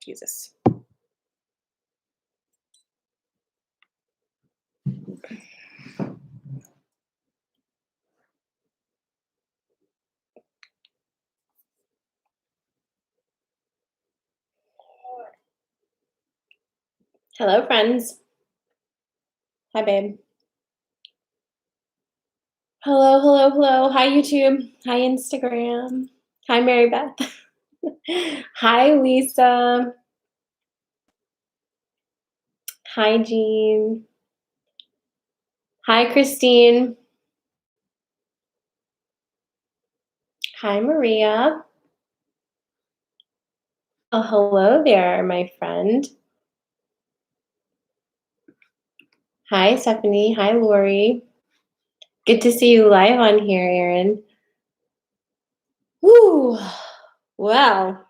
Jesus. Hello, friends. Hi, babe. Hello, hello, hello. Hi, YouTube. Hi, Instagram. Hi, Mary Beth. Hi, Lisa. Hi, Jean. Hi, Christine. Hi, Maria. Oh, hello there, my friend. Hi, Stephanie. Hi, Lori. Good to see you live on here, Erin. Woo! Wow.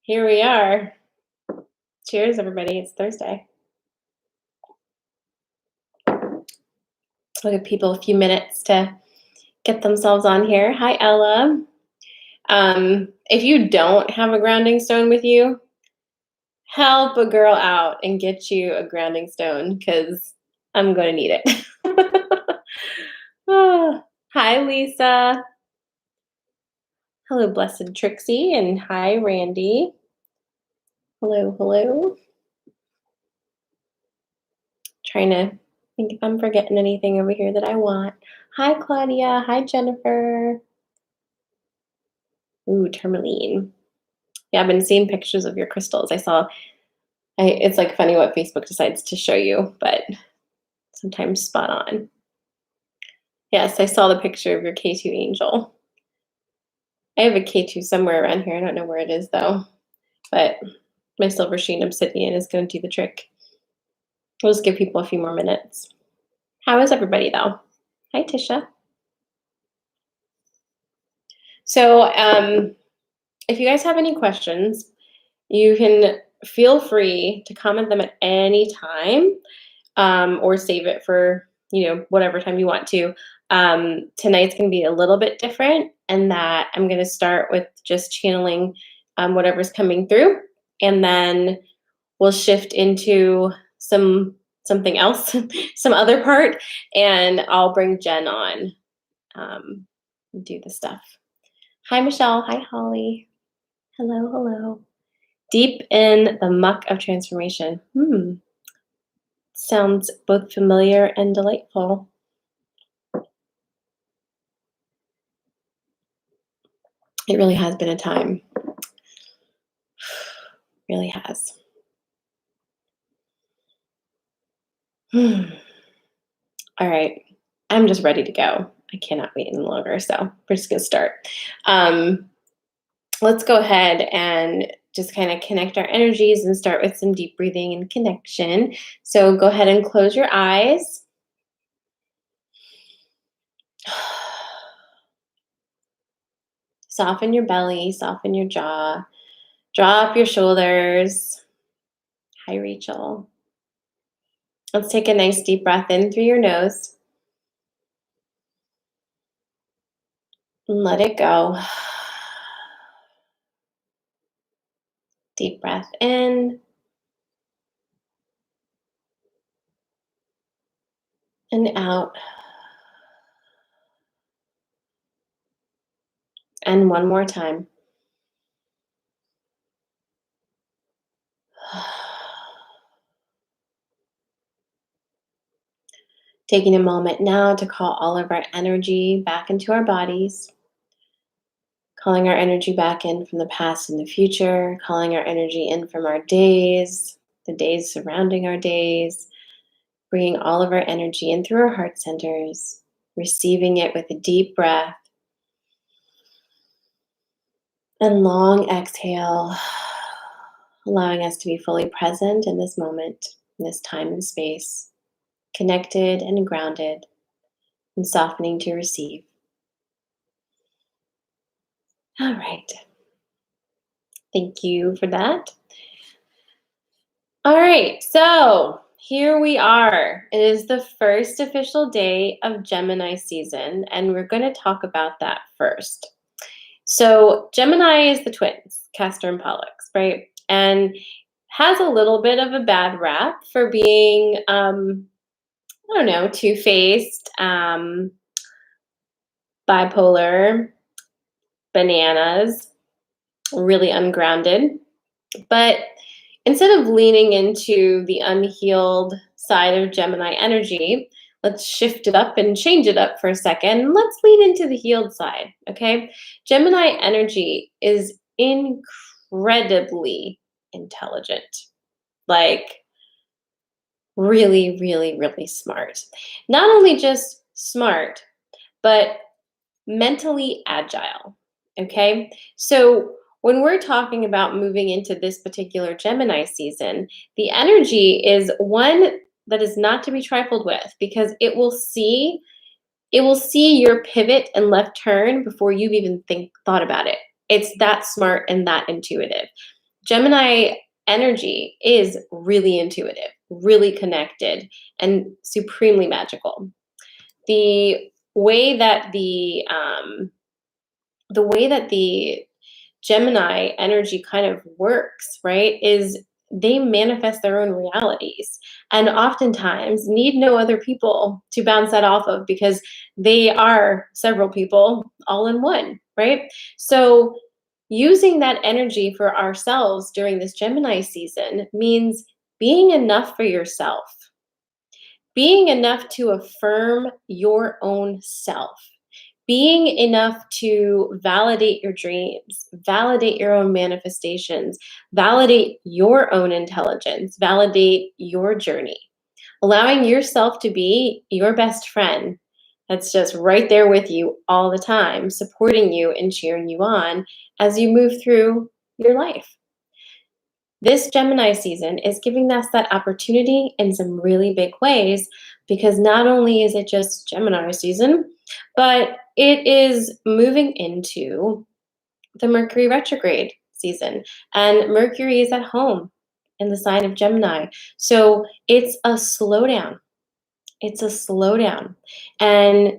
Here we are. Cheers, everybody. It's Thursday. I'll give people a few minutes to get themselves on here. Hi, Ella. If you don't have a grounding stone with you, help a girl out and get you a grounding stone because I'm going to need it. Oh, hi, Lisa. Hello, Blessed Trixie, and hi, Randy. Hello, hello. Trying to think if I'm forgetting anything over here that I want. Hi, Claudia. Hi, Jennifer. Ooh, tourmaline. Yeah, I've been seeing pictures of your crystals. It's like funny what Facebook decides to show you, but sometimes spot on. Yes, I saw the picture of your K2 angel. I have a K2 somewhere around here. I don't know where it is though, but my silver sheen obsidian is going to do the trick. We'll just give people a few more minutes. How is everybody though? Hi, Tisha. So if you guys have any questions, you can feel free to comment them at any time or save it for whatever time you want to. Tonight's going to be a little bit different in that I'm going to start with just channeling whatever's coming through, and then we'll shift into something else, some other part, and I'll bring Jen on and do the stuff. Hi, Michelle. Hi, Holly. Hello, hello. Deep in the muck of transformation. Sounds both familiar and delightful. It really has been a time. Really has. All right. I'm just ready to go. I cannot wait any longer, so we're just going to start. Let's go ahead and just kind of connect our energies and start with some deep breathing and connection. So go ahead and close your eyes. Soften your belly, soften your jaw, drop your shoulders. Hi, Rachel. Let's take a nice deep breath in through your nose. And let it go. Deep breath in. And out. And one more time. Taking a moment now to call all of our energy back into our bodies. Calling our energy back in from the past and the future. Calling our energy in from our days, the days surrounding our days. Bringing all of our energy in through our heart centers. Receiving it with a deep breath. And long exhale. Allowing us to be fully present in this moment, in this time and space. Connected and grounded, and softening to receive. All right. Thank you for that. All right, so here we are. It is the first official day of Gemini season, and we're going to talk about that first. So Gemini is the twins, Castor and Pollux, right? and has a little bit of a bad rap for being, I don't know, two-faced, bipolar, bananas, really ungrounded. But instead of leaning into the unhealed side of Gemini energy, let's shift it up and change it up for a second. Let's lean into the healed side, okay? Gemini energy is incredibly intelligent, like really, really, really smart. Not only just smart, but mentally agile. Okay. So when we're talking about moving into this particular Gemini season, the energy is one that is not to be trifled with because it will see your pivot and left turn before you've even thought about it. It's that smart and that intuitive. Gemini energy is really intuitive, really connected, and supremely magical. The way that the Gemini energy kind of works, right, is they manifest their own realities and oftentimes need no other people to bounce that off of because they are several people all in one, right? So using that energy for ourselves during this Gemini season means being enough for yourself, being enough to affirm your own self, being enough to validate your dreams, validate your own manifestations, validate your own intelligence, validate your journey, allowing yourself to be your best friend that's just right there with you all the time, supporting you and cheering you on as you move through your life. This Gemini season is giving us that opportunity in some really big ways because not only is it just Gemini season, but it is moving into the Mercury retrograde season. And Mercury is at home in the sign of Gemini. So it's a slowdown. It's a slowdown. And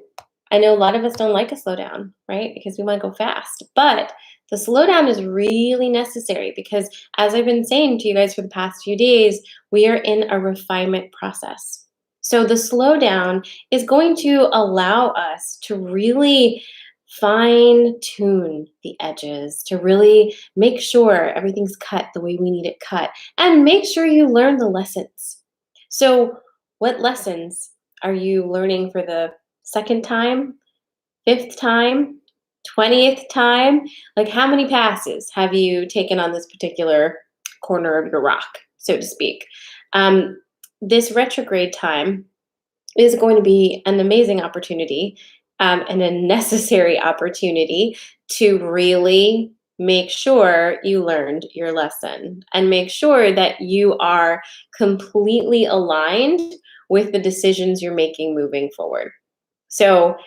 I know a lot of us don't like a slowdown, right? Because we want to go fast. But the slowdown is really necessary because, as I've been saying to you guys for the past few days, we are in a refinement process. So the slowdown is going to allow us to really fine tune the edges, to really make sure everything's cut the way we need it cut, and make sure you learn the lessons. So, what lessons are you learning for the second time, fifth time, 20th time? Like, how many passes have you taken on this particular corner of your rock, so to speak? This retrograde time is going to be an amazing opportunity and a necessary opportunity to really make sure you learned your lesson and make sure that you are completely aligned with the decisions you're making moving forward. So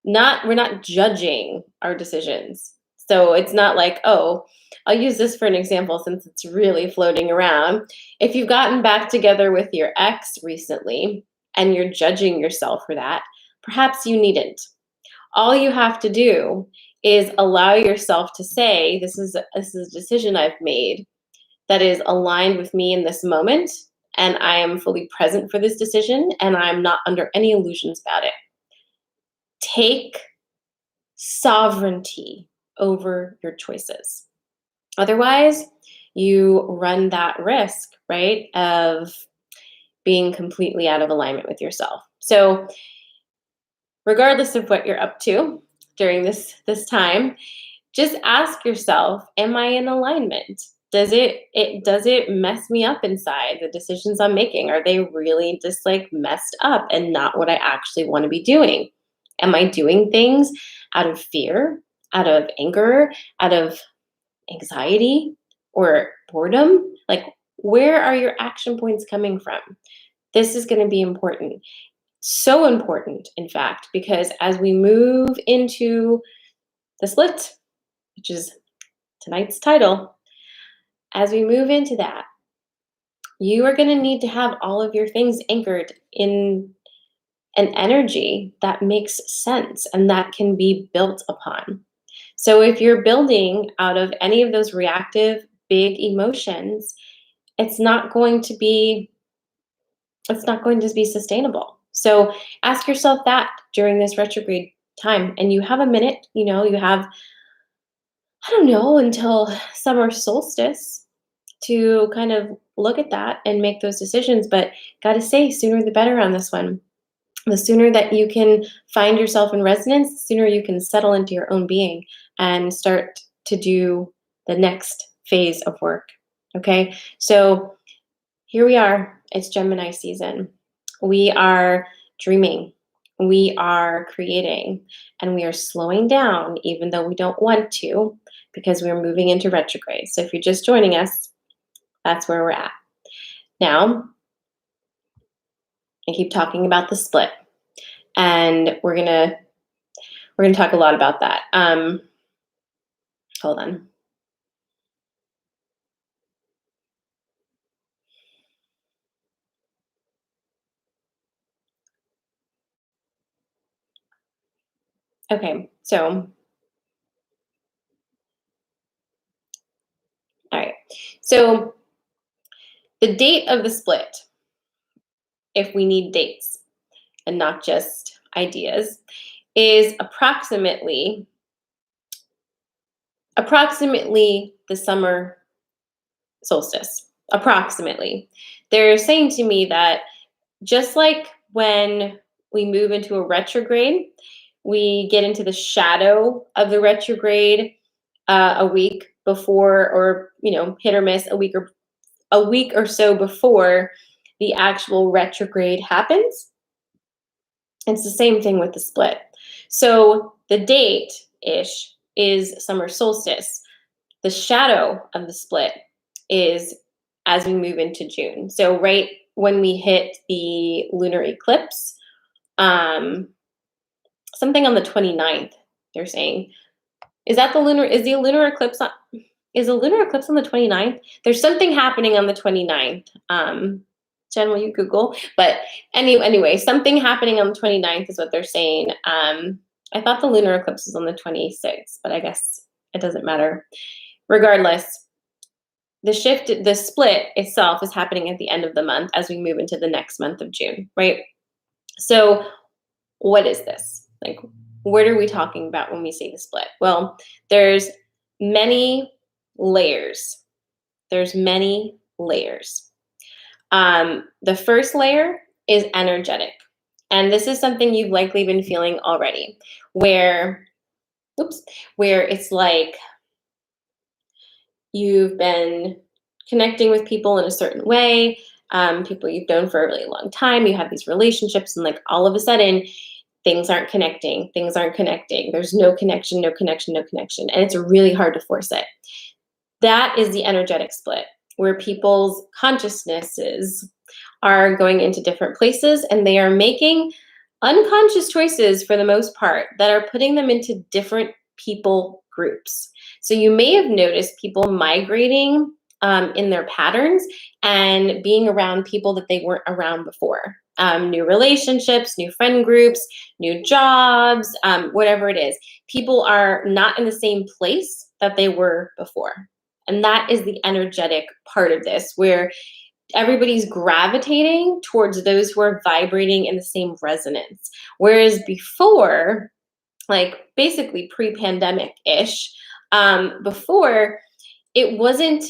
we're not judging our decisions. So it's not like, oh, I'll use this for an example since it's really floating around. If you've gotten back together with your ex recently and you're judging yourself for that, perhaps you needn't. All you have to do is allow yourself to say, this is a decision I've made that is aligned with me in this moment, and I am fully present for this decision, and I'm not under any illusions about it. Take sovereignty over your choices. Otherwise, you run that risk, right, of being completely out of alignment with yourself. So, regardless of what you're up to during this time, just ask yourself, am I in alignment? Does it mess me up inside? The decisions I'm making, are they really just like messed up and not what I actually want to be doing? Am I doing things out of fear, out of anger, out of anxiety or boredom? Like, where are your action points coming from? This is going to be important. So important, in fact, because as we move into the split, which is tonight's title, as we move into that, you are going to need to have all of your things anchored in an energy that makes sense and that can be built upon. So if you're building out of any of those reactive big emotions, it's not going to be sustainable. So ask yourself that during this retrograde time. And you have a minute, you have, I don't know, until summer solstice to kind of look at that and make those decisions. But gotta say, sooner the better on this one. The sooner that you can find yourself in resonance, the sooner you can settle into your own being and start to do the next phase of work. Okay, so here we are. It's Gemini season. We are dreaming. We are creating, and we are slowing down, even though we don't want to, because we're moving into retrograde. So if you're just joining us, that's where we're at. Now, I keep talking about the split, and we're gonna talk a lot about that. Hold on. Okay, so all right. So the date of the split, if we need dates and not just ideas, is approximately the summer solstice. Approximately. They're saying to me that just like when we move into a retrograde, we get into the shadow of the retrograde a week before, or hit or miss, a week or so before the actual retrograde happens. It's the same thing with the split. So the date ish is summer solstice. The shadow of the split is as we move into June. So right when we hit the lunar eclipse, something on the 29th, they're saying. Is the lunar eclipse on the 29th? There's something happening on the 29th. Jen, will you Google? But anyway, something happening on the 29th is what they're saying. I thought the lunar eclipse was on the 26th, but I guess it doesn't matter. Regardless, the split itself is happening at the end of the month as we move into the next month of June, right? So what is this? Like, what are we talking about when we say the split? Well, there's many layers. The first layer is energetic. And this is something you've likely been feeling already, where it's like you've been connecting with people in a certain way, people you've known for a really long time, you have these relationships, and like all of a sudden, things aren't connecting. There's no connection. And it's really hard to force it. That is the energetic split, where people's consciousnesses are going into different places and they are making unconscious choices for the most part that are putting them into different people groups. So you may have noticed people migrating in their patterns and being around people that they weren't around before. New relationships, new friend groups, new jobs, whatever it is. People are not in the same place that they were before. And that is the energetic part of this, where everybody's gravitating towards those who are vibrating in the same resonance. Whereas before, like basically pre-pandemic-ish, before it wasn't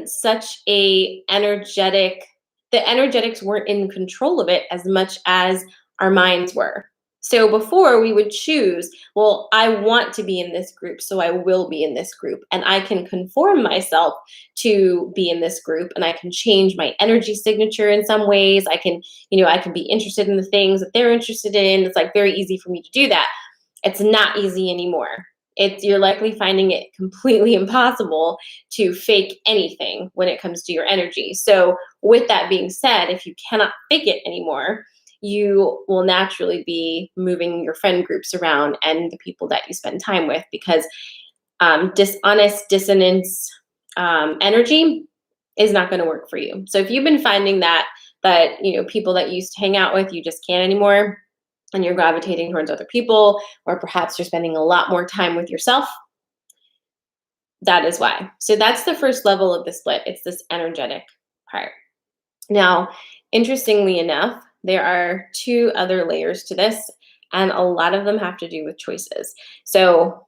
such a energetic, the energetics weren't in control of it as much as our minds were. So before we would choose, well, I want to be in this group, so I will be in this group. And I can conform myself to be in this group, and I can change my energy signature in some ways. I can be interested in the things that they're interested in. It's like very easy for me to do that. It's not easy anymore. You're likely finding it completely impossible to fake anything when it comes to your energy. So with that being said, if you cannot fake it anymore, you will naturally be moving your friend groups around and the people that you spend time with, because dissonance energy is not going to work for you. So if you've been finding that people that you used to hang out with, you just can't anymore, and you're gravitating towards other people, or perhaps you're spending a lot more time with yourself, That is why. So that's the first level of the split. It's this energetic part. Now, interestingly enough, there are two other layers to this, and a lot of them have to do with choices. So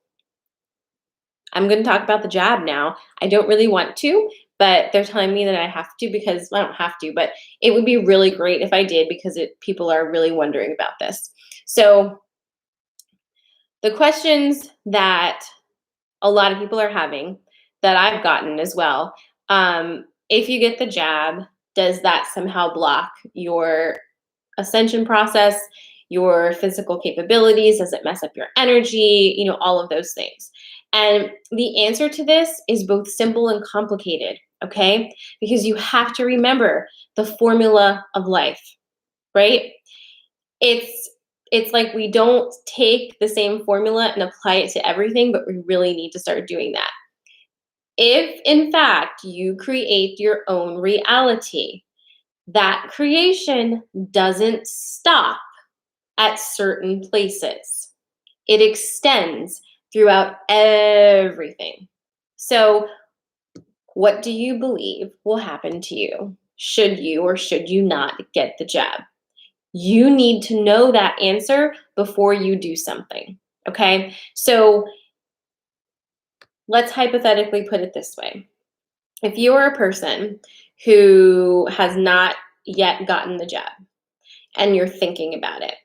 I'm going to talk about the jab now. I don't really want to, but they're telling me that I have to because well, I don't have to, but it would be really great if I did because people are really wondering about this. So the questions that a lot of people are having that I've gotten as well. If you get the jab, does that somehow block your ascension process, your physical capabilities? Does it mess up your energy? All of those things. And the answer to this is both simple and complicated, okay? Because you have to remember the formula of life, right? It's like we don't take the same formula and apply it to everything, but we really need to start doing that. If, in fact, you create your own reality, that creation doesn't stop at certain places. It extends throughout everything. So, what do you believe will happen to you should you or should you not get the jab? You need to know that answer before you do something, okay? So let's hypothetically put it this way. If you are a person who has not yet gotten the jab and you're thinking about it,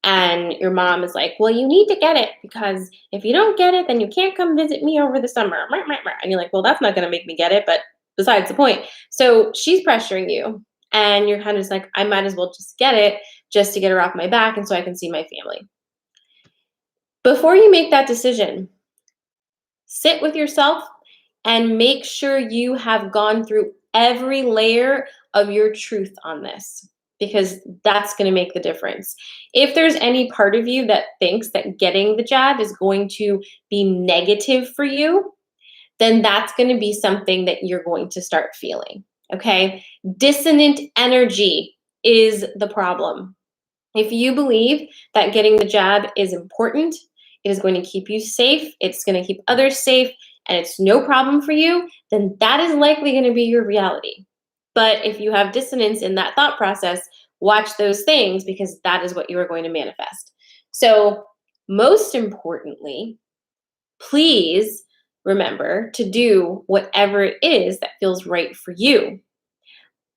and your mom is like, well, you need to get it because if you don't get it, then you can't come visit me over the summer. And you're like, well, that's not going to make me get it, but besides the point. So she's pressuring you, and you're kind of just like, I might as well just get it just to get her off my back and so I can see my family. Before you make that decision, sit with yourself and make sure you have gone through every layer of your truth on this, because that's going to make the difference. If there's any part of you that thinks that getting the jab is going to be negative for you, then that's going to be something that you're going to start feeling, okay? Dissonant energy is the problem. If you believe that getting the jab is important, it is going to keep you safe, it's going to keep others safe, and it's no problem for you, then that is likely going to be your reality. But if you have dissonance in that thought process, watch those things because that is what you are going to manifest. So, most importantly, please remember to do whatever it is that feels right for you.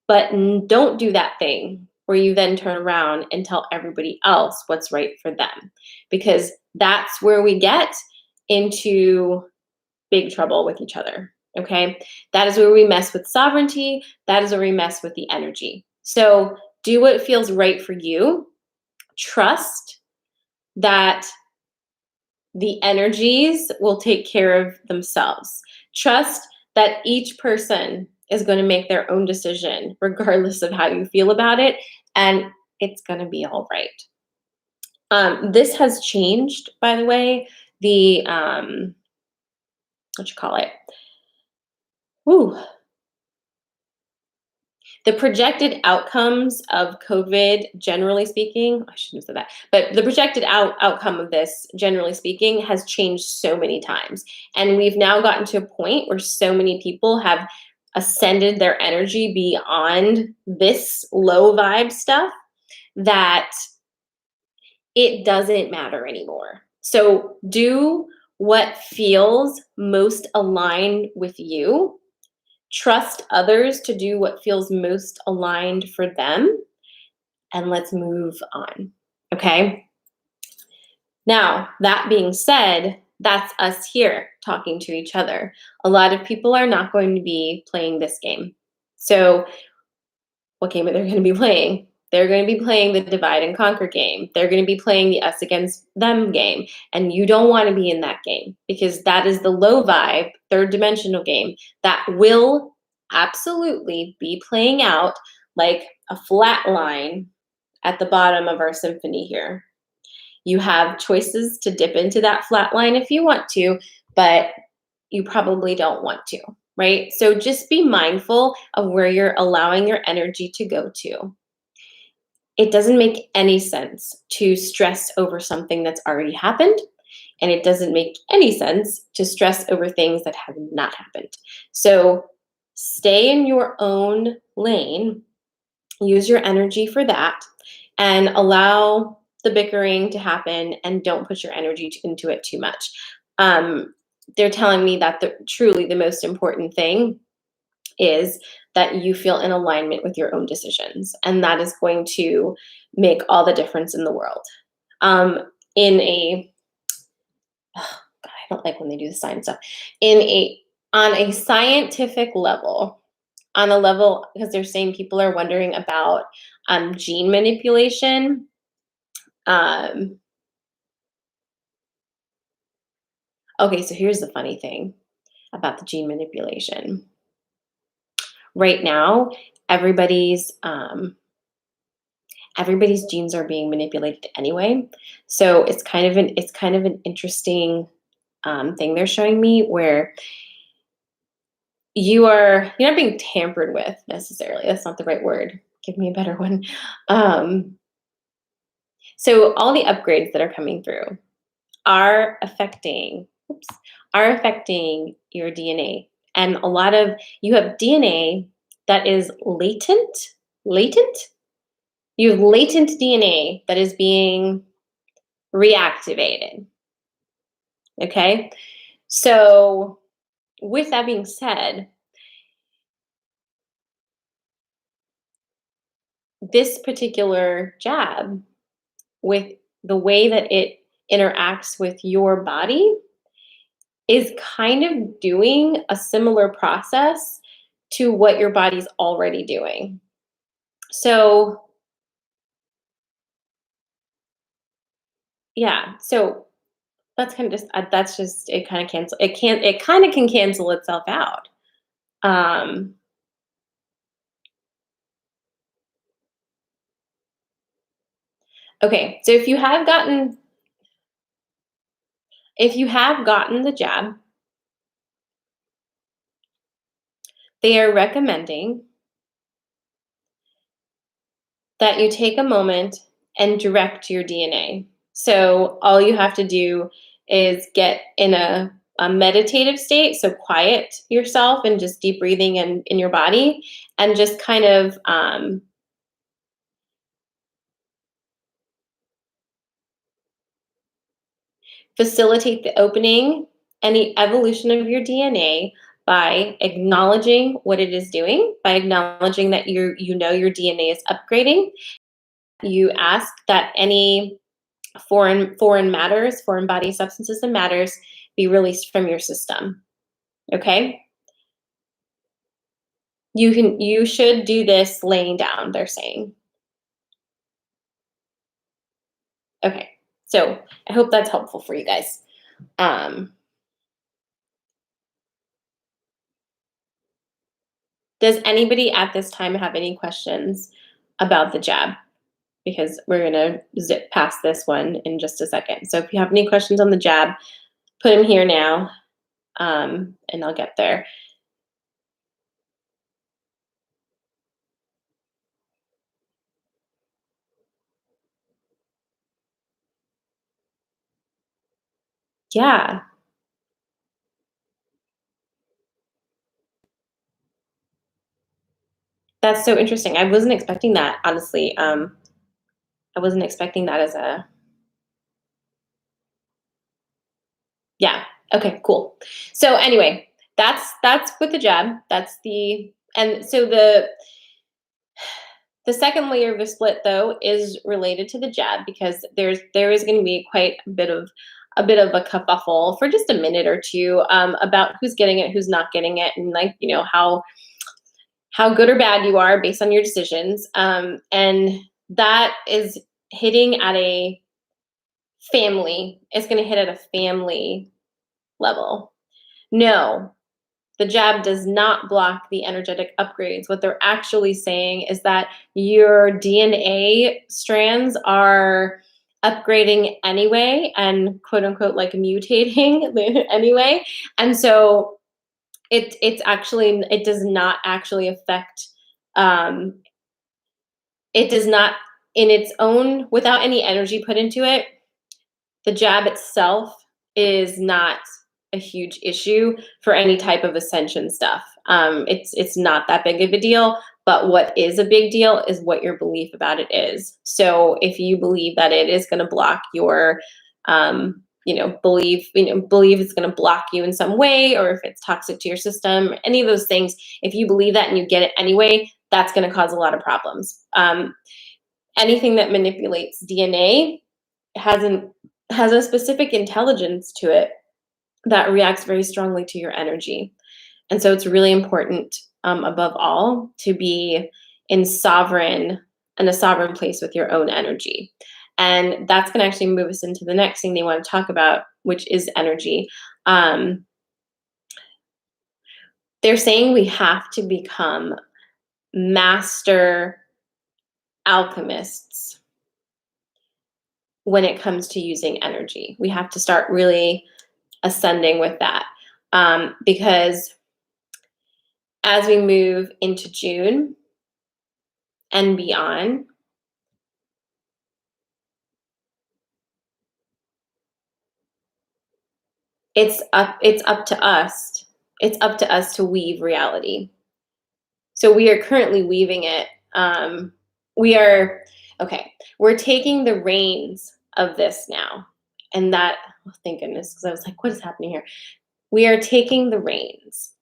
But don't do that thing where you then turn around and tell everybody else what's right for them, because that's where we get into big trouble with each other. Okay, that is where we mess with sovereignty. That is where we mess with the energy. So do what feels right for you. Trust that the energies will take care of themselves. Trust that each person is going to make their own decision, regardless of how you feel about it, and it's going to be all right. This has changed, by the way. The what you call it? Woo. The projected outcomes of COVID, generally speaking, I shouldn't have said that, but the projected outcome of this, generally speaking, has changed so many times. And we've now gotten to a point where so many people have ascended their energy beyond this low vibe stuff that it doesn't matter anymore. So do what feels most aligned with you. Trust others to do what feels most aligned for them, and let's move on. Okay? Now, that being said, that's us here talking to each other. A lot of people are not going to be playing this game. So, what game are they going to be playing? They're going to be playing the divide and conquer game. They're going to be playing the us against them game. And you don't want to be in that game because that is the low vibe, third dimensional game that will absolutely be playing out like a flat line at the bottom of our symphony here. You have choices to dip into that flat line if you want to, but you probably don't want to, right? So just be mindful of where you're allowing your energy to go to. It doesn't make any sense to stress over something that's already happened. And it doesn't make any sense to stress over things that have not happened. So stay in your own lane, use your energy for that, and allow the bickering to happen and don't put your energy into it too much. Um, they're telling me that truly the most important thing is that you feel in alignment with your own decisions. And that is going to make all the difference in the world. Um, in a, oh God, I don't like when they do the science stuff. On a scientific level, on a level, because they're saying people are wondering about gene manipulation. Um, okay, so here's the funny thing about the gene manipulation. Right now, everybody's everybody's genes are being manipulated anyway. So it's kind of an interesting thing they're showing me where you're not being tampered with necessarily. That's not the right word. Give me a better one. Um, so all the upgrades that are coming through are affecting oops, are affecting your DNA. And a lot of you have DNA that is latent. You have latent DNA that is being reactivated. Okay. So, with that being said, this particular jab, with the way that it interacts with your body, is kind of doing a similar process to what your body's already doing. So, yeah. So, that's just it kind of cancel it can it kind of can cancel itself out. Um okay, so if you have gotten the jab, they are recommending that you take a moment and direct your DNA. So all you have to do is get in a meditative state, so quiet yourself and just deep breathing in your body, and just kind of facilitate the opening and the evolution of your DNA by acknowledging what it is doing, by acknowledging that you know your DNA is upgrading. You ask that any foreign body substances and matters be released from your system. Okay? You should do this laying down, they're saying. Okay. So I hope that's helpful for you guys. Um, does anybody at this time have any questions about the jab? Because we're gonna zip past this one in just a second. So if you have any questions on the jab, put them here now, and I'll get there. Yeah, that's so interesting. I wasn't expecting that, honestly. I wasn't expecting that as a yeah. Okay, cool. So anyway, that's with the jab. That's the and so the second layer of the split though is related to the jab because there is going to be quite a bit of a kerfuffle for just a minute or two about who's getting it, who's not getting it, and like how good or bad you are based on your decisions. And that is hitting at a family. It's going to hit at a family level. No, the jab does not block the energetic upgrades. What they're actually saying is that your DNA strands are upgrading anyway and quote unquote like mutating anyway. And so it does not actually affect um, it does not in its own without any energy put into it, the jab itself is not a huge issue for any type of ascension stuff. It's not that big of a deal, but what is a big deal is what your belief about it is. So if you believe that it is going to block your, believe it's going to block you in some way, or if it's toxic to your system, any of those things, if you believe that and you get it anyway, that's going to cause a lot of problems. Anything that manipulates DNA has a specific intelligence to it that reacts very strongly to your energy. And so it's really important, above all, to be in a sovereign place with your own energy. And that's going to actually move us into the next thing they want to talk about, which is energy. They're saying we have to become master alchemists when it comes to using energy. We have to start really ascending with that, because as we move into June and beyond, it's up to us. It's up to us to weave reality. So we are currently weaving it. We're taking the reins of this now. And that, oh, thank goodness, because I was like, what is happening here? We are taking the reins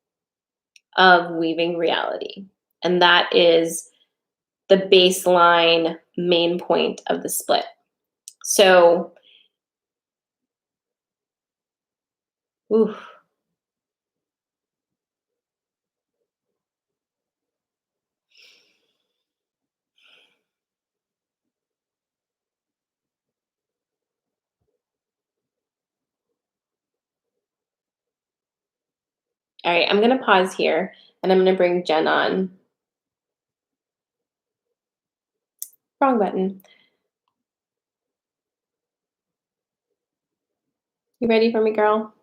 of weaving reality. And that is the baseline main point of the split. So, oof. All right, I'm going to pause here and I'm going to bring Jen on. Wrong button. You ready for me, girl?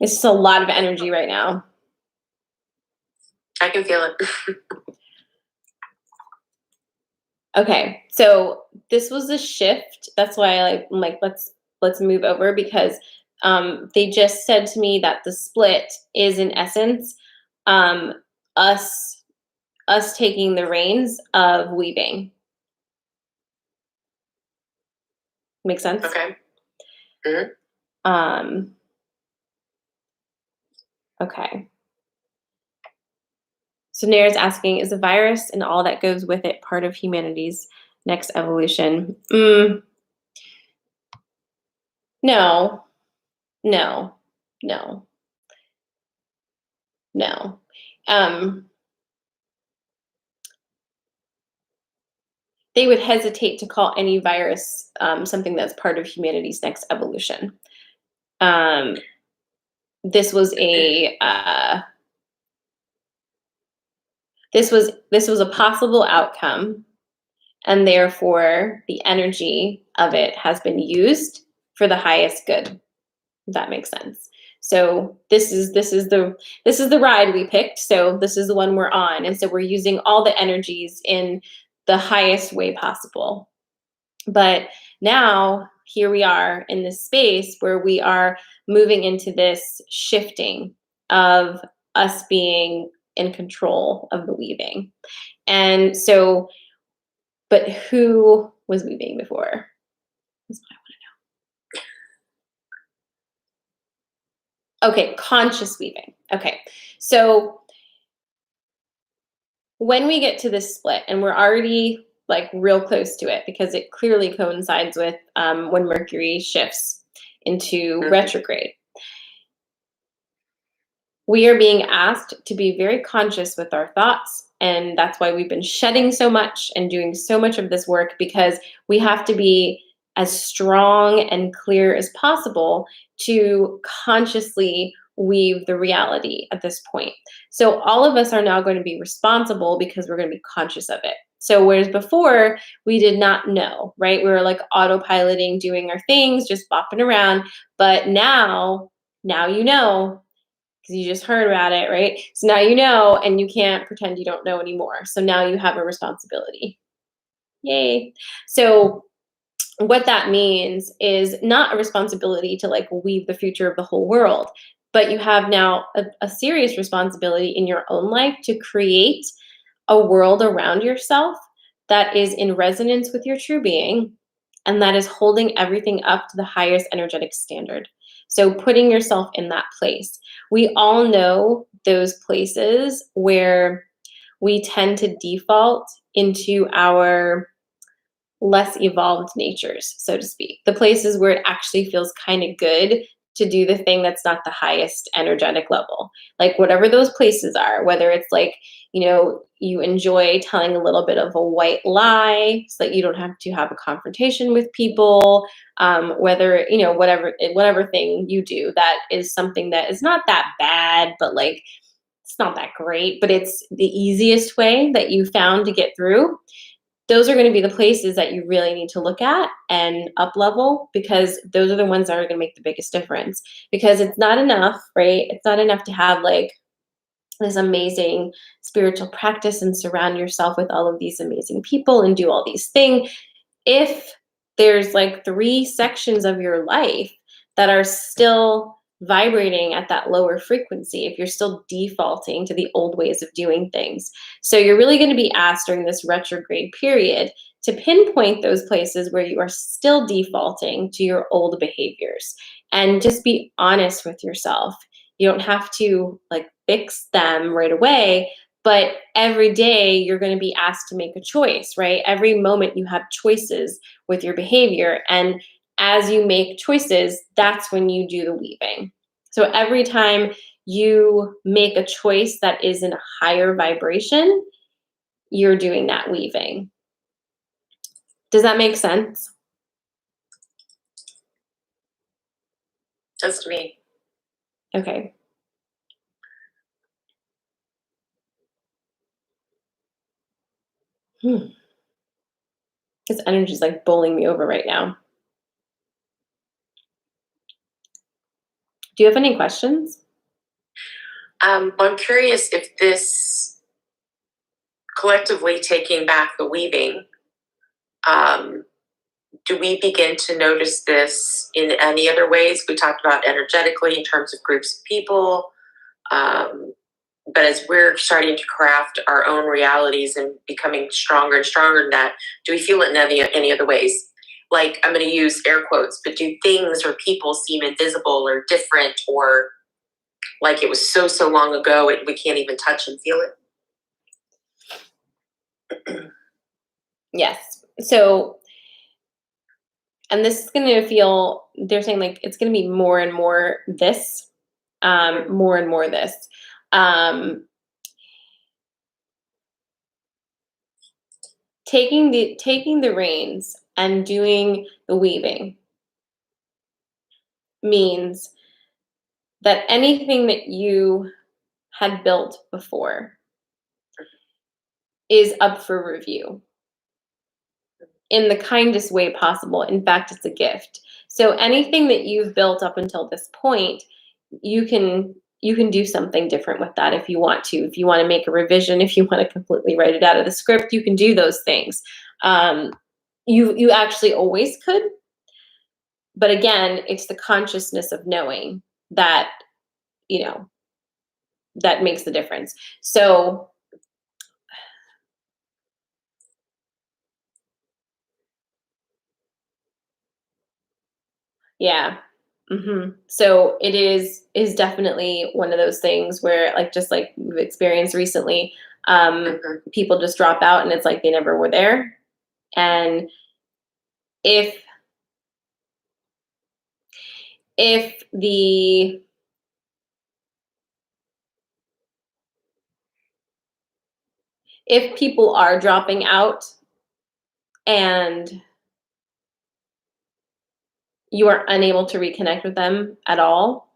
It's just a lot of energy right now. I can feel it. Okay, so this was a shift. That's why I'm like, let's move over, because they just said to me that the split is in essence us taking the reins of weaving. Make sense? Okay. Mm-hmm. Okay. So Nair's asking, is the virus and all that goes with it part of humanity's next evolution? No. They would hesitate to call any virus something that's part of humanity's next evolution. This was a possible outcome, and therefore the energy of it has been used for the highest good. If that makes sense. So this is the ride we picked. So this is the one we're on, and so we're using all the energies in the highest way possible. But now here we are in this space where we are moving into this shifting of us being in control of the weaving. And so, but who was weaving before? That's what I want to know. Okay, conscious weaving. Okay, so when we get to this split, and we're already like real close to it because it clearly coincides with when Mercury shifts into retrograde. We are being asked to be very conscious with our thoughts, and that's why we've been shedding so much and doing so much of this work, because we have to be as strong and clear as possible to consciously weave the reality at this point. So all of us are now going to be responsible because we're going to be conscious of it. So whereas before we did not know, right? We were like autopiloting, doing our things, just bopping around. But now you know, because you just heard about it, right? So now you know, and you can't pretend you don't know anymore. So now you have a responsibility. Yay. So what that means is not a responsibility to like weave the future of the whole world, but you have now a serious responsibility in your own life to create a world around yourself that is in resonance with your true being and that is holding everything up to the highest energetic standard. So putting yourself in that place. We all know those places where we tend to default into our less evolved natures, so to speak. The places where it actually feels kind of good to do the thing that's not the highest energetic level. Like whatever those places are, whether it's like, you enjoy telling a little bit of a white lie so that you don't have to have a confrontation with people, whether, whatever thing you do that is something that is not that bad, but like it's not that great, but it's the easiest way that you found to get through. Those are going to be the places that you really need to look at and up level, because those are the ones that are going to make the biggest difference. Because it's not enough, right? It's not enough to have like this amazing spiritual practice and surround yourself with all of these amazing people and do all these things if there's like 3 sections of your life that are still vibrating at that lower frequency, if you're still defaulting to the old ways of doing things. So you're really going to be asked during this retrograde period to pinpoint those places where you are still defaulting to your old behaviors and just be honest with yourself. You don't have to like fix them right away, but every day you're going to be asked to make a choice, right? Every moment you have choices with your behavior. And as you make choices, that's when you do the weaving. So every time you make a choice that is in a higher vibration, you're doing that weaving. Does that make sense? Does to me. Okay. This energy is like bowling me over right now. Do you have any questions? I'm curious if this collectively taking back the weaving, do we begin to notice this in any other ways? We talked about energetically in terms of groups of people, but as we're starting to craft our own realities and becoming stronger and stronger in that, do we feel it in any other ways? Like, I'm going to use air quotes, but do things or people seem invisible or different, or like it was so long ago we can't even touch and feel it? Yes. So, and this is going to feel, they're saying like it's going to be more and more this, more and more this. Taking the reins and doing the weaving means that anything that you had built before is up for review in the kindest way possible. In fact, it's a gift. So anything that you've built up until this point, you can do something different with that if you want to. If you want to make a revision, if you want to completely write it out of the script, you can do those things. You actually always could. But again, it's the consciousness of knowing that, that makes the difference. So yeah. So it is definitely one of those things where, like, just like we've experienced recently, people just drop out and it's like they never were there. And if the if people are dropping out and you are unable to reconnect with them at all,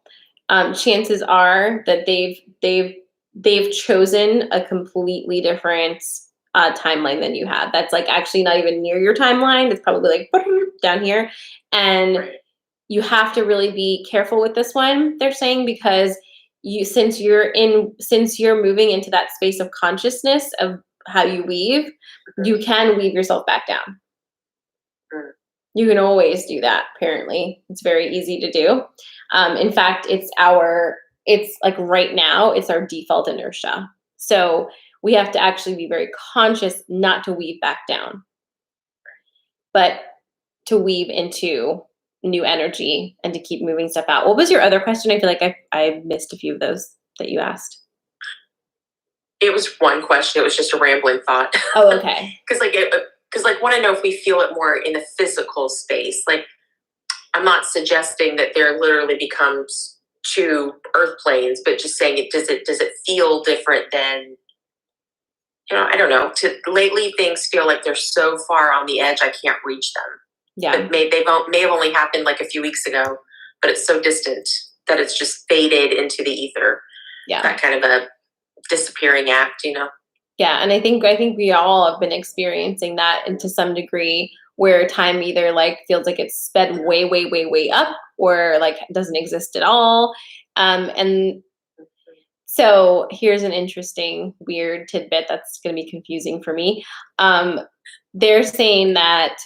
chances are that they've chosen a completely different timeline than you have. That's like actually not even near your timeline. It's probably like down here, and you have to really be careful with this one. They're saying, because since you're moving into that space of consciousness of how you weave, you can weave yourself back down. Mm. You can always do that. Apparently, it's very easy to do. In fact, it's like right now, it's our default inertia. So we have to actually be very conscious not to weave back down, but to weave into new energy and to keep moving stuff out. What was your other question? I feel like I missed a few of those that you asked. It was one question. It was just a rambling thought. Oh, okay. Because want to know if we feel it more in the physical space. Like, I'm not suggesting that there literally becomes two earth planes, but just saying does it feel different than, I don't know. Lately things feel like they're so far on the edge I can't reach them. Yeah. It may have only happened like a few weeks ago, but it's so distant that it's just faded into the ether. Yeah. That kind of a disappearing act, Yeah, and I think we all have been experiencing that, and to some degree, where time either like feels like it's sped way, way, way, way up, or like doesn't exist at all. And so here's an interesting, weird tidbit that's going to be confusing for me. They're saying that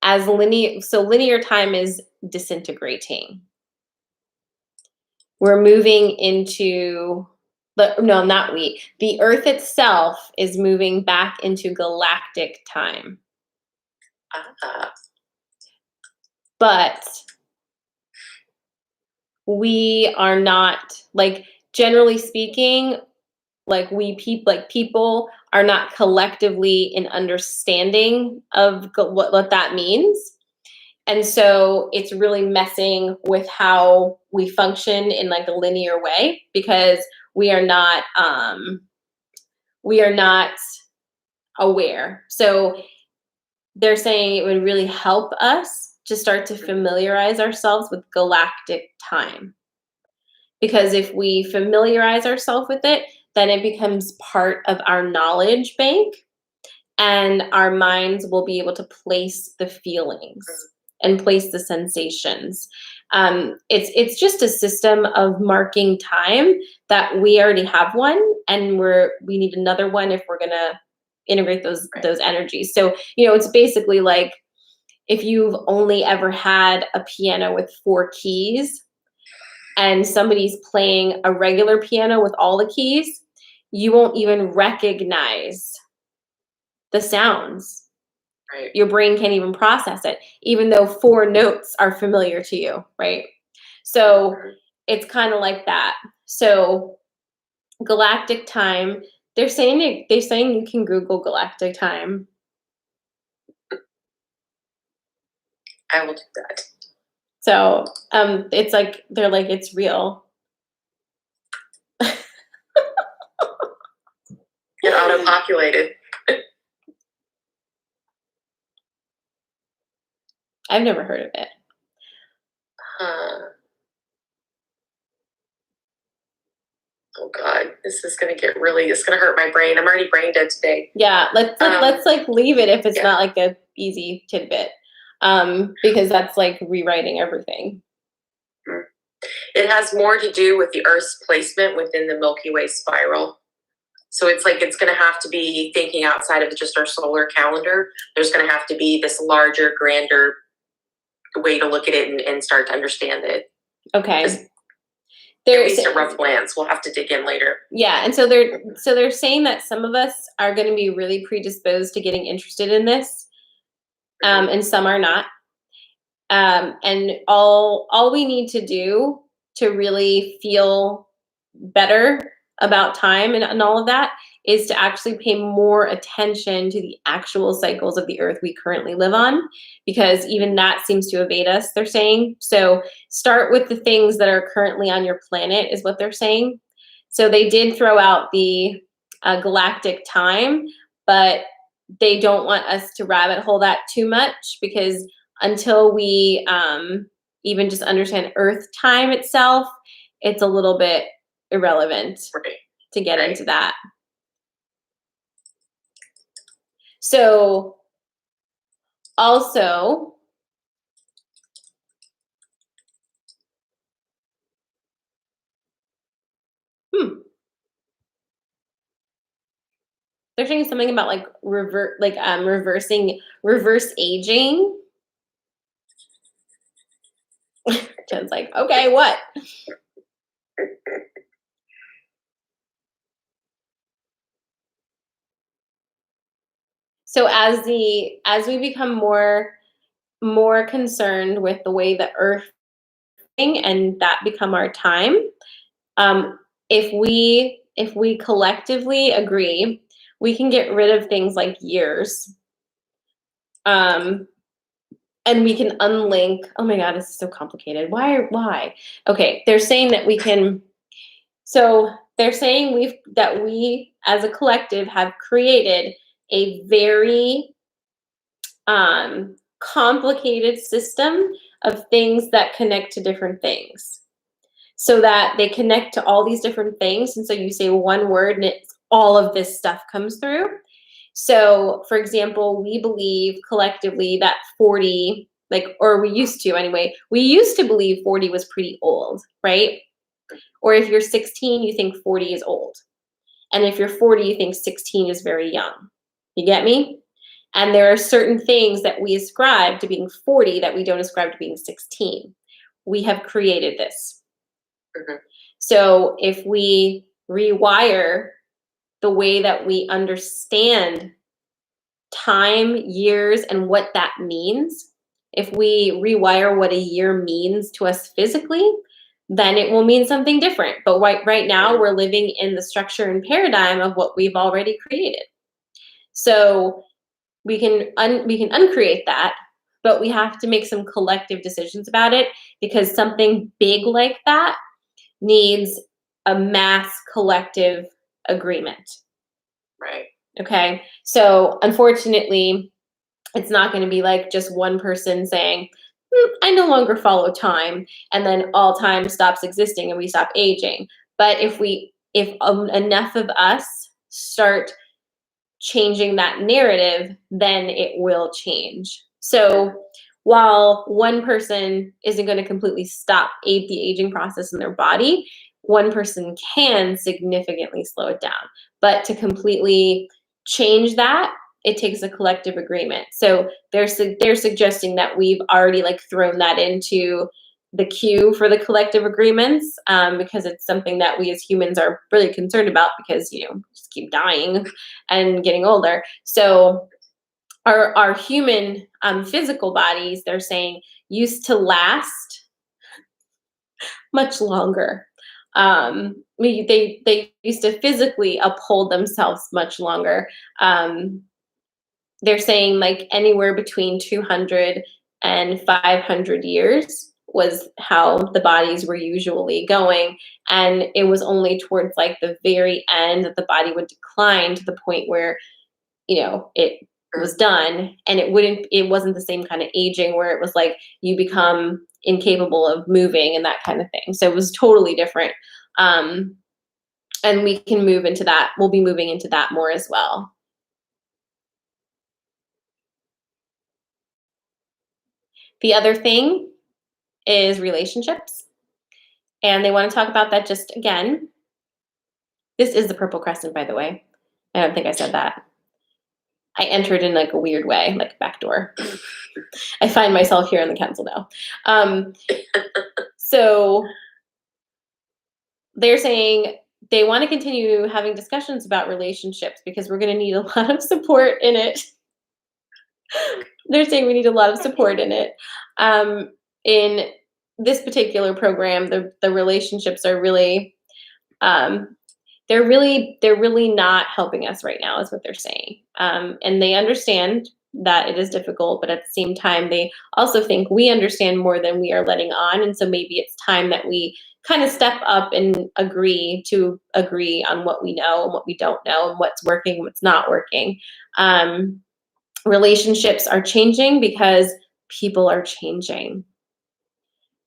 as linear time is disintegrating. We're moving into the Earth itself is moving back into galactic time. But we are not, like, generally speaking, like people are not collectively in understanding of what that means. And so it's really messing with how we function in like a linear way, because we are not aware. So they're saying it would really help us to start to familiarize ourselves with galactic time. Because if we familiarize ourselves with it, then it becomes part of our knowledge bank, and our minds will be able to place the feelings and place the sensations. It's just a system of marking time that we already have one, and we need another one if we're gonna integrate those energies. So it's basically like if you've only ever had a piano with 4 keys, and somebody's playing a regular piano with all the keys, you won't even recognize the sounds. Right. Your brain can't even process it, even though 4 notes are familiar to you, right? So it's kind of like that. So galactic time, they're saying you can Google galactic time. I will do that. So it's like they're like, it's real. Get auto-populated. I've never heard of it. Oh God, this is gonna it's gonna hurt my brain. I'm already brain dead today. Yeah, let's like leave it if it's not like a easy tidbit, because that's like rewriting everything. It has more to do with the Earth's placement within the Milky Way spiral. So it's like it's going to have to be thinking outside of just our solar calendar. There's going to have to be this larger, grander way to look at it and start to understand it. Okay. At least at rough glance. We'll have to dig in later. Yeah, and so they're saying that some of us are going to be really predisposed to getting interested in this, and some are not. And all we need to do to really feel better about time and all of that is to actually pay more attention to the actual cycles of the Earth we currently live on, because even that seems to evade us, they're saying. So start with the things that are currently on your planet is what they're saying. So they did throw out the galactic time, but they don't want us to rabbit hole that too much, because until we even just understand Earth time itself, it's a little bit irrelevant to get into that. So also, Hmm. They're saying something about like reverse aging. Jen's like, okay, what? So as we become more concerned with the way the earth and that become our time, um, if we collectively agree, we can get rid of things like years, um, and we can unlink. Oh my god, this is so complicated. Why? Okay, they're saying that we can. So they're saying we as a collective have created a very complicated system of things that connect to different things, so that they connect to all these different things. And so you say one word and it's all of this stuff comes through. So, for example, we believe collectively that 40, like, or we used to anyway, we used to believe 40 was pretty old, right? Or if you're 16, you think 40 is old. And if you're 40, you think 16 is very young. You get me? And there are certain things that we ascribe to being 40 that we don't ascribe to being 16. We have created this. Mhm. So if we rewire the way that we understand time, years, and what that means, if we rewire what a year means to us physically, then it will mean something different. But right now, we're living in the structure and paradigm of what we've already created. So we can uncreate that, but we have to make some collective decisions about it, because something big like that needs a mass collective agreement. Right. Okay. So unfortunately, it's not going to be like just one person saying, I no longer follow time, and then all time stops existing and we stop aging. But if enough of us start changing that narrative, then it will change. So while one person isn't going to completely stop the aging process in their body, one person can significantly slow it down. But to completely change that, it takes a collective agreement. So they're suggesting that we've already like thrown that into the queue for the collective agreements, because it's something that we as humans are really concerned about, because just keep dying and getting older. So our human physical bodies, they're saying, used to last much longer. They used to physically uphold themselves much longer. They're saying like anywhere between 200 and 500 years was how the bodies were usually going, and it was only towards like the very end that the body would decline to the point where it was done, and it wasn't the same kind of aging where it was like you become incapable of moving and that kind of thing. So it was totally different. um and we can move into that. We'll be moving into that more as well. The other thing is relationships, and they want to talk about that just again. This is the Purple Crescent, by the way. I don't think I said that. I entered in like a weird way, like a back door. I find myself here in the council now. So they're saying they want to continue having discussions about relationships because we're going to need a lot of support in it. They're saying we need a lot of support in it. In this particular program, the relationships are really, they're really not helping us right now, is what they're saying. And they understand that it is difficult, but at the same time, they also think we understand more than we are letting on. And so maybe it's time that we kind of step up and agree on what we know and what we don't know, and what's working and what's not working. Relationships are changing because people are changing.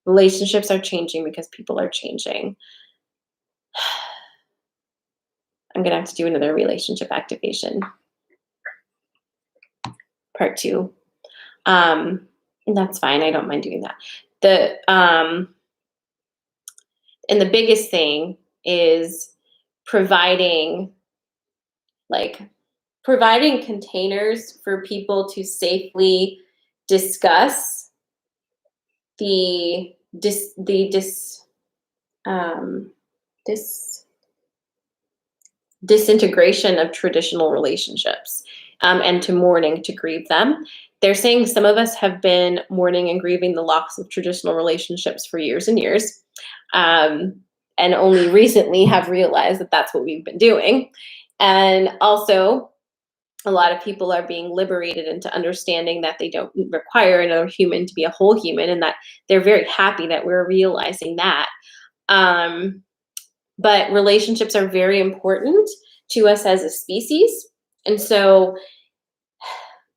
Relationships are changing because people are changing. I'm going to have to do another relationship activation, part 2. And that's fine. I don't mind doing that. And the biggest thing is providing containers for people to safely discuss the disintegration of traditional relationships, and to mourning, to grieve them. They're saying some of us have been mourning and grieving the loss of traditional relationships for years and years, and only recently have realized that that's what we've been doing. And also, a lot of people are being liberated into understanding that they don't require another human to be a whole human, and that they're very happy that we're realizing that. But relationships are very important to us as a species. And so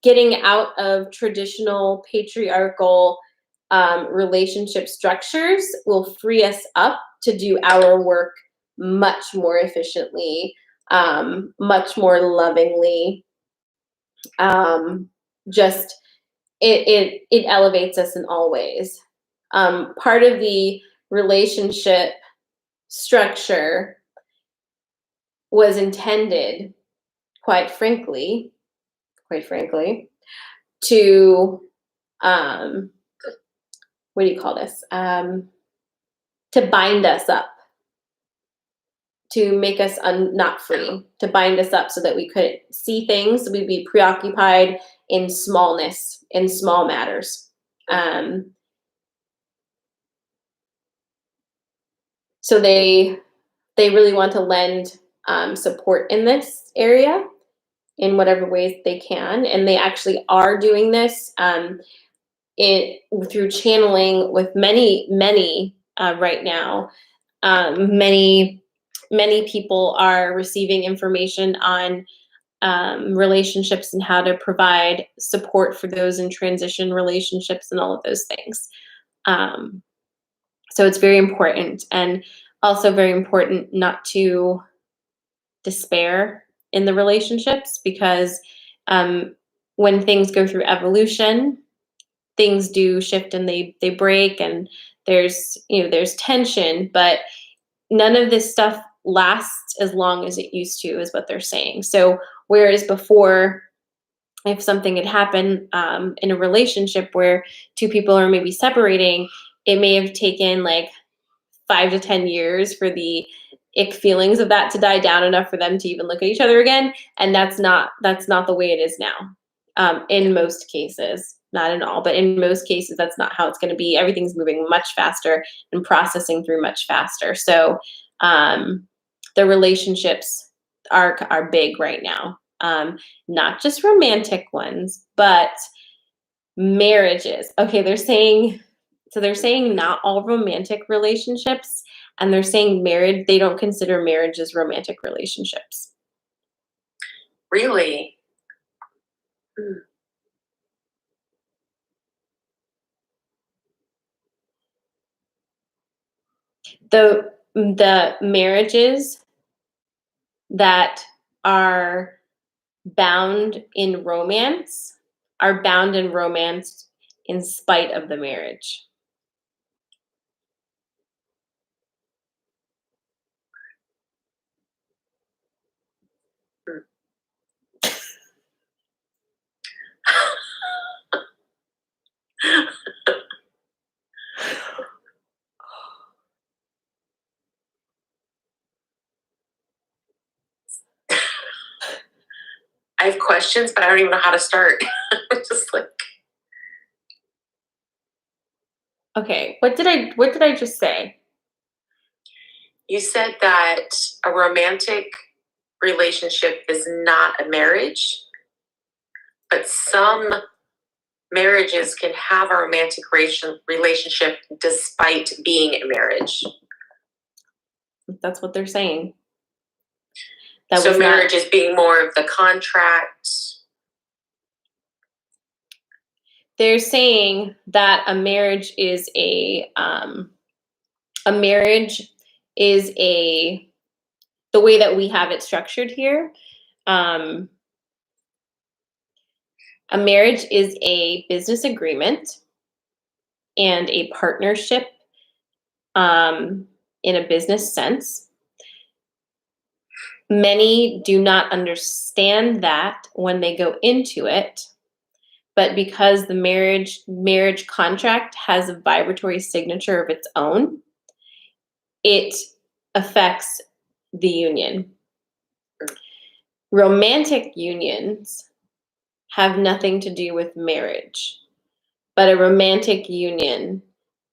getting out of traditional patriarchal relationship structures will free us up to do our work much more efficiently, much more lovingly. Just it elevates us in all ways. Part of the relationship structure was intended, quite frankly, to what do you call this? To bind us up, to make us not free, to bind us up so that we couldn't see things. We'd be preoccupied in smallness, in small matters. So they really want to lend support in this area in whatever ways they can, and they actually are doing this through channeling with many right now. Many people are receiving information on relationships and how to provide support for those in transition relationships and all of those things. So it's very important, and also very important not to despair in the relationships, because when things go through evolution, things do shift and they break, and there's tension, but none of this stuff lasts as long as it used to, is what they're saying. So whereas before, if something had happened in a relationship where two people are maybe separating, it may have taken like 5 to 10 years for the ick feelings of that to die down enough for them to even look at each other again. And that's not the way it is now. In most cases, not in all, but in most cases, that's not how it's going to be. Everything's moving much faster and processing through much faster. So the relationships are big right now. Not just romantic ones, but marriages. Okay, they're saying not all romantic relationships, and they're saying marriage, they don't consider marriage as romantic relationships. Really? The marriages that are bound in romance are bound in romance in spite of the marriage. I have questions, but I don't even know how to start. Just like, okay, what did I just say? You said that a romantic relationship is not a marriage, but some marriages can have a romantic relationship despite being a marriage. That's what they're saying. So marriage is being more of the contract. They're saying that a marriage is the way that we have it structured here. A marriage is a business agreement and a partnership in a business sense. Many do not understand that when they go into it, but because the marriage contract has a vibratory signature of its own, it affects the union. Romantic unions have nothing to do with marriage, but a romantic union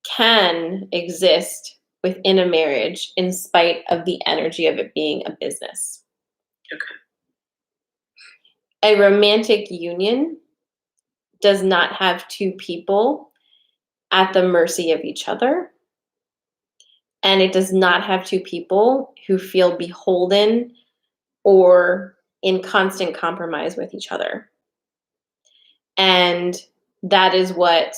can exist within a marriage in spite of the energy of it being a business. Okay. A romantic union does not have two people at the mercy of each other, and it does not have two people who feel beholden or in constant compromise with each other. And that is what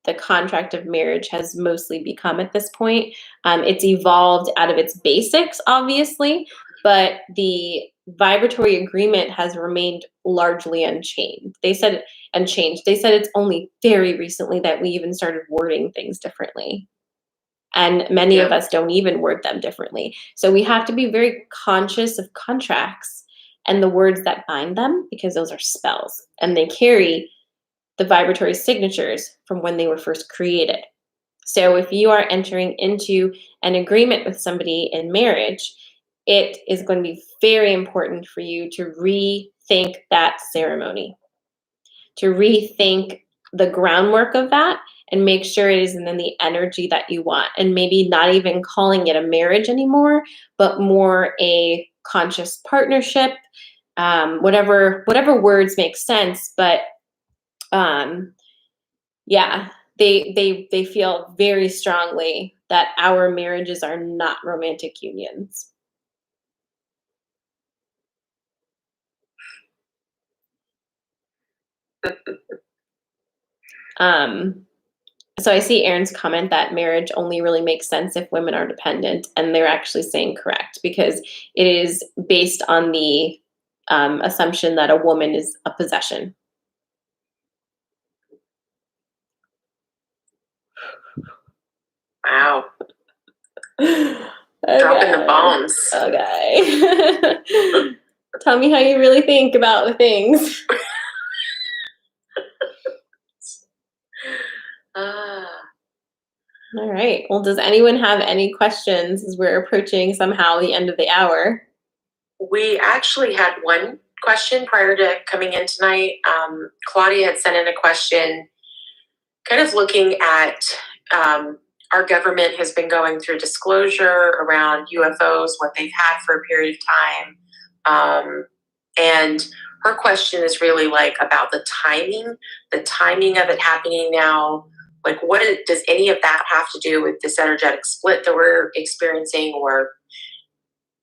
the contract of marriage has mostly become at this point. It's evolved out of its basics, obviously, but the vibratory agreement has remained largely unchanged. They said it's only very recently that we even started wording things differently. And many of us don't even word them differently. So we have to be very conscious of contracts and the words that bind them, because those are spells and they carry the vibratory signatures from when they were first created. So if you are entering into an agreement with somebody in marriage, it is going to be very important for you to rethink that ceremony, to rethink the groundwork of that, and make sure it is in the energy that you want. And maybe not even calling it a marriage anymore, but more a conscious partnership, whatever words make sense. But yeah, they feel very strongly that our marriages are not romantic unions. So I see Aaron's comment that marriage only really makes sense if women are dependent, and they're actually saying correct, because it is based on the assumption that a woman is a possession. Wow. Okay. Dropping the bombs. Okay. Tell me how you really think about the things. All right. Well, does anyone have any questions as we're approaching somehow the end of the hour? We actually had one question prior to coming in tonight. Claudia had sent in a question kind of looking at our government has been going through disclosure around UFOs, what they've had for a period of time. And her question is really like about the timing of it happening now. Like, does any of that have to do with this energetic split that we're experiencing? Or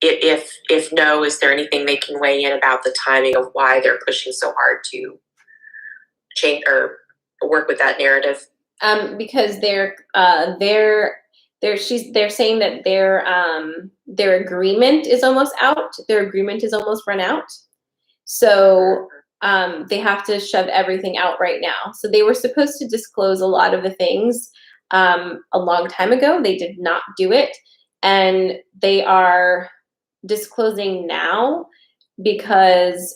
if no, is there anything they can weigh in about the timing of why they're pushing so hard to change or work with that narrative? Because they're saying that their agreement is almost out. Their agreement is almost run out. So they have to shove everything out right now. So they were supposed to disclose a lot of the things a long time ago. They did not do it, and they are disclosing now because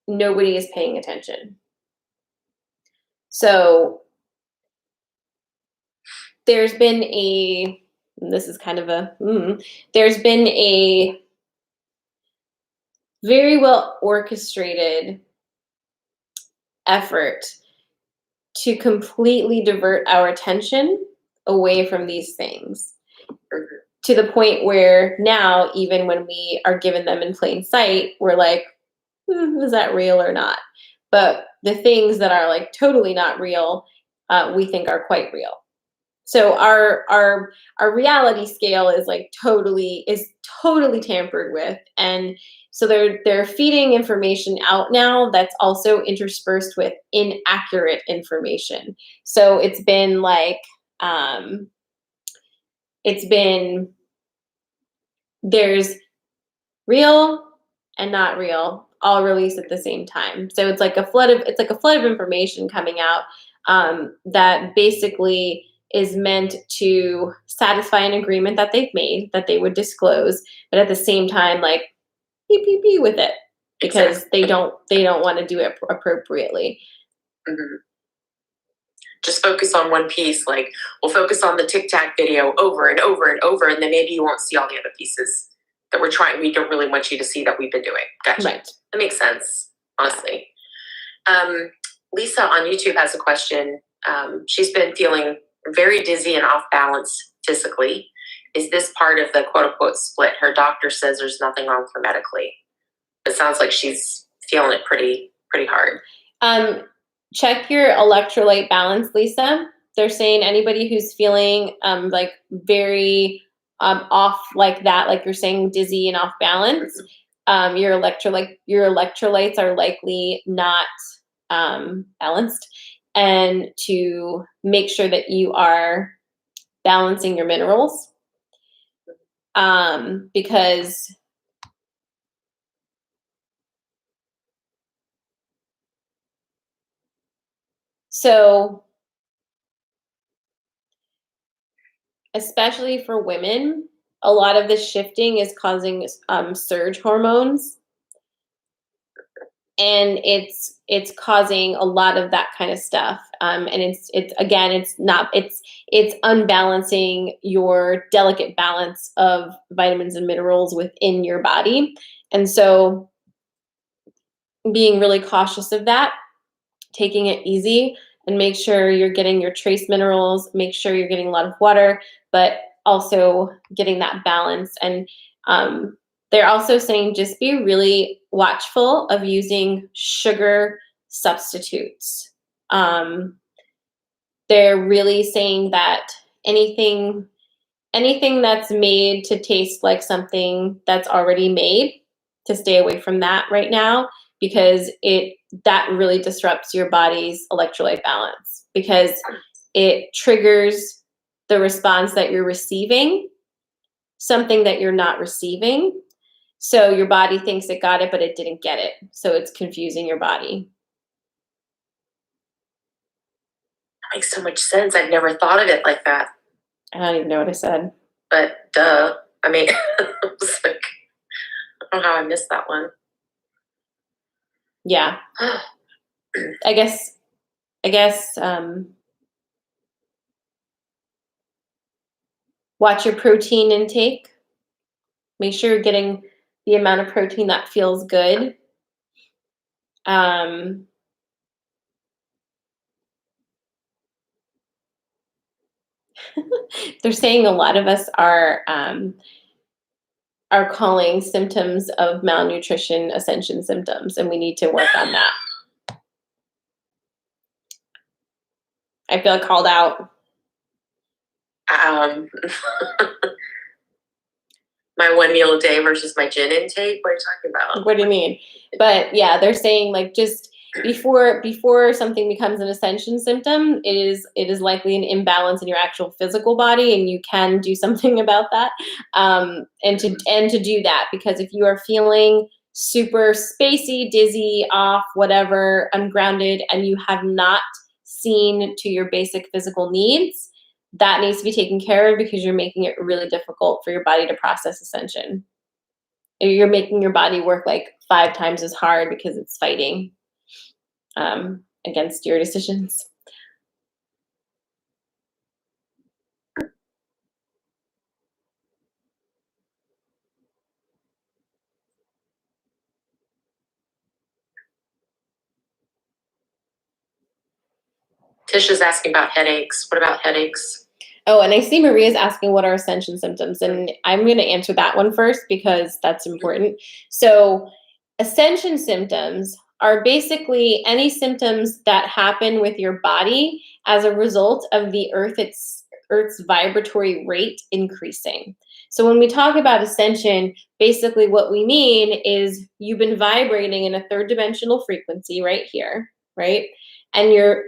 nobody is paying attention. So there's been there's been a very well orchestrated effort to completely divert our attention away from these things, to the point where now, even when we are given them in plain sight, we're like, is that real or not? But the things that are like totally not real, we think are quite real. So our reality scale is like totally tampered with, and so they're feeding information out now that's also interspersed with inaccurate information. So it's been like there's real and not real all released at the same time. So it's like a flood of information coming out that basically is meant to satisfy an agreement that they've made that they would disclose, but at the same time, like, with it because Exactly. they don't want to do it appropriately. Mm-hmm. Just focus on one piece. Like, we'll focus on the Tic Tac video over and over and over, and then maybe you won't see all the other pieces that we don't really want you to see that we've been doing. Gotcha. Right. That makes sense, honestly. Lisa on YouTube has a question. She's been feeling very dizzy and off balance physically. Is this part of the quote unquote split? Her doctor says there's nothing wrong for medically. It sounds like she's feeling it pretty hard. Check your electrolyte balance, Lisa. They're saying anybody who's feeling like very off like that, like you're saying, dizzy and off balance, your electrolytes are likely not balanced, and to make sure that you are balancing your minerals, because so especially for women, a lot of this shifting is causing surge hormones, and it's causing a lot of that kind of stuff. And it's again, it's unbalancing your delicate balance of vitamins and minerals within your body. And so being really cautious of that, taking it easy, and make sure you're getting your trace minerals, make sure you're getting a lot of water, but also getting that balance. And they're also saying just be really watchful of using sugar substitutes. They're really saying that anything that's made to taste like something that's already made, to stay away from that right now, because that really disrupts your body's electrolyte balance, because it triggers the response that you're receiving, something that you're not receiving. So your body thinks it got it, but it didn't get it. So it's confusing your body. That makes so much sense. I've never thought of it like that. I don't even know what I said. But duh. I mean, I was like, I don't know how I missed that one. Yeah. I guess watch your protein intake. Make sure you're getting the amount of protein that feels good. They're saying a lot of us are calling symptoms of malnutrition ascension symptoms, and we need to work on that. I feel called out. My 1 meal a day versus my gin intake? What are you talking about? What do you mean? But yeah, they're saying like just before something becomes an ascension symptom, it is likely an imbalance in your actual physical body, and you can do something about that. And to do that, because if you are feeling super spacey, dizzy, off, whatever, ungrounded, and you have not seen to your basic physical needs, that needs to be taken care of, because you're making it really difficult for your body to process ascension. You're making your body work like 5 times as hard because it's fighting against your decisions. Tisha's asking about headaches. What about headaches? Oh, and I see Maria's asking what are ascension symptoms, and I'm going to answer that one first because that's important. So ascension symptoms are basically any symptoms that happen with your body as a result of the Earth's vibratory rate increasing. So when we talk about ascension, basically what we mean is you've been vibrating in a 3rd dimensional frequency right here, right? And you're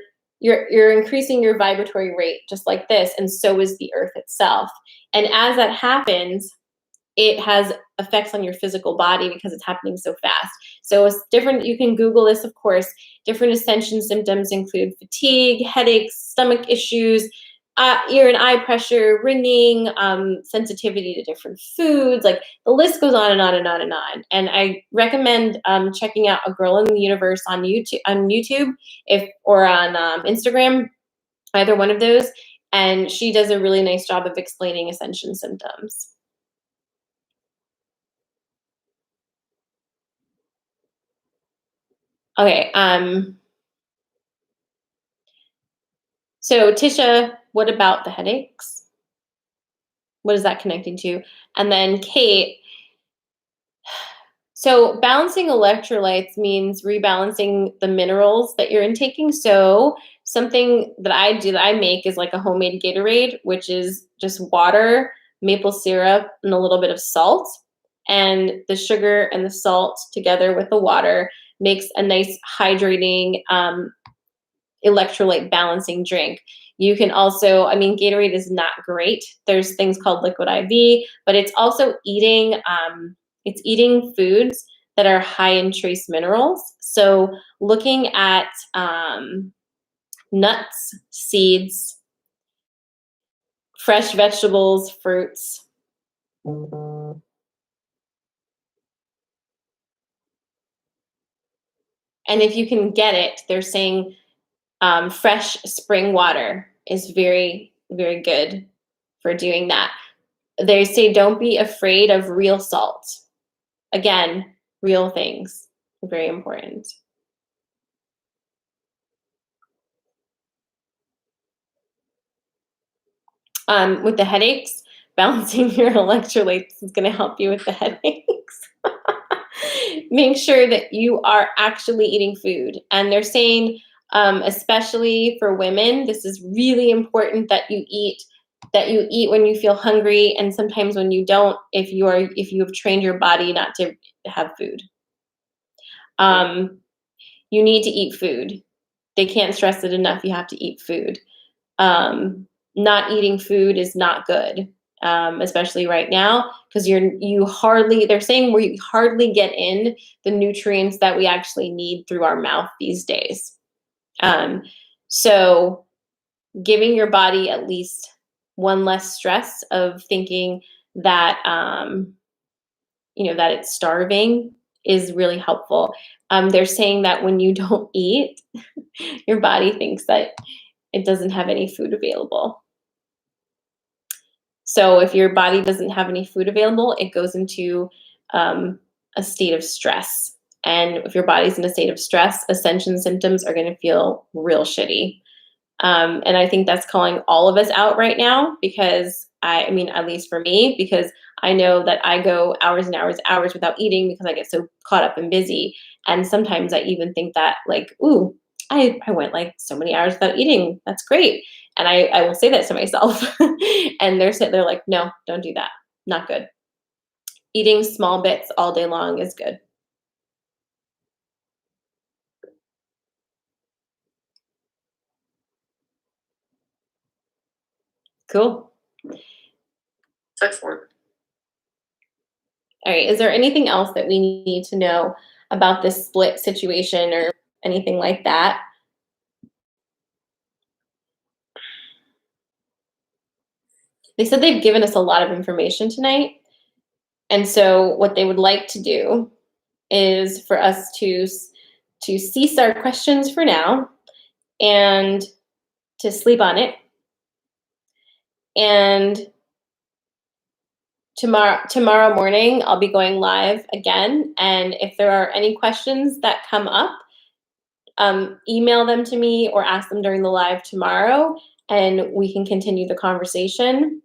increasing your vibratory rate just like this, and so is the Earth itself. And as that happens, it has effects on your physical body because it's happening so fast. So it's different. You can Google this, of course. Different ascension symptoms include fatigue, headaches, stomach issues, ear and eye pressure, ringing, sensitivity to different foods. Like the list goes on and on and on and on. And I recommend checking out A Girl in the Universe on YouTube, if or on Instagram, either one of those. And she does a really nice job of explaining ascension symptoms. Okay. So Tisha, what about the headaches? What is that connecting to? And then Kate, so balancing electrolytes means rebalancing the minerals that you're intaking. So something that I do that I make is like a homemade Gatorade, which is just water, maple syrup, and a little bit of salt. And the sugar and the salt together with the water makes a nice hydrating electrolyte balancing drink. You can also, I mean, Gatorade is not great. There's things called liquid IV, but it's also eating foods that are high in trace minerals. So looking at nuts, seeds, fresh vegetables, fruits. And if you can get it, they're saying fresh spring water is very, very good for doing that. They say don't be afraid of real salt. Again, real things, very important. With the headaches, balancing your electrolytes is going to help you with the headaches. Make sure that you are actually eating food. And they're saying, especially for women, this is really important that you eat when you feel hungry, and sometimes when you don't, if you have trained your body not to have food. You need to eat food. They can't stress it enough. You have to eat food. Not eating food is not good, especially right now, because they're saying we hardly get in the nutrients that we actually need through our mouth these days. So giving your body at least one less stress of thinking that that it's starving is really helpful. They're saying that when you don't eat, your body thinks that it doesn't have any food available. So if your body doesn't have any food available, it goes into a state of stress. And if your body's in a state of stress, ascension symptoms are going to feel real shitty. And I think that's calling all of us out right now, because I mean, at least for me, because I know that I go hours and hours, hours without eating because I get so caught up and busy. And sometimes I even think that, like, ooh, I went like so many hours without eating. That's great. And I will say that to myself. And they're like, no, don't do that. Not good. Eating small bits all day long is good. Cool. Excellent. All right. Is there anything else that we need to know about this split situation or anything like that? They said they've given us a lot of information tonight. And so what they would like to do is for us to cease our questions for now and to sleep on it. And tomorrow morning, I'll be going live again. And if there are any questions that come up, email them to me or ask them during the live tomorrow, and we can continue the conversation.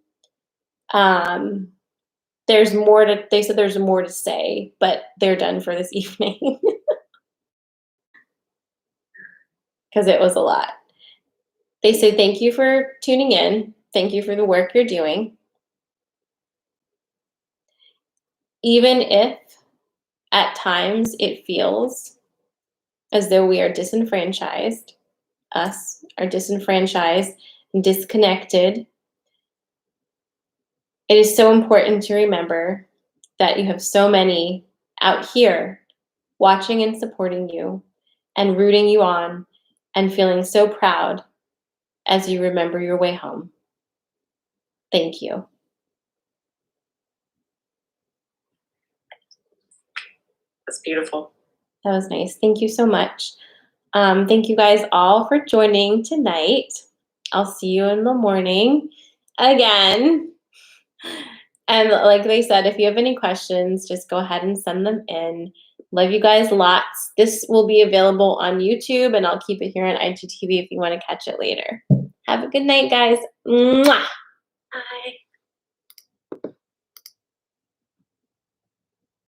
They said there's more to say, but they're done for this evening because it was a lot. They say thank you for tuning in. Thank you for the work you're doing. Even if at times it feels as though we are disenfranchised, us are disenfranchised and disconnected, it is so important to remember that you have so many out here watching and supporting you and rooting you on and feeling so proud as you remember your way home. Thank you. That's beautiful. That was nice. Thank you so much. Thank you guys all for joining tonight. I'll see you in the morning again. And like they said, if you have any questions, just go ahead and send them in. Love you guys lots. This will be available on YouTube, and I'll keep it here on IGTV if you want to catch it later. Have a good night, guys. Mwah! Bye.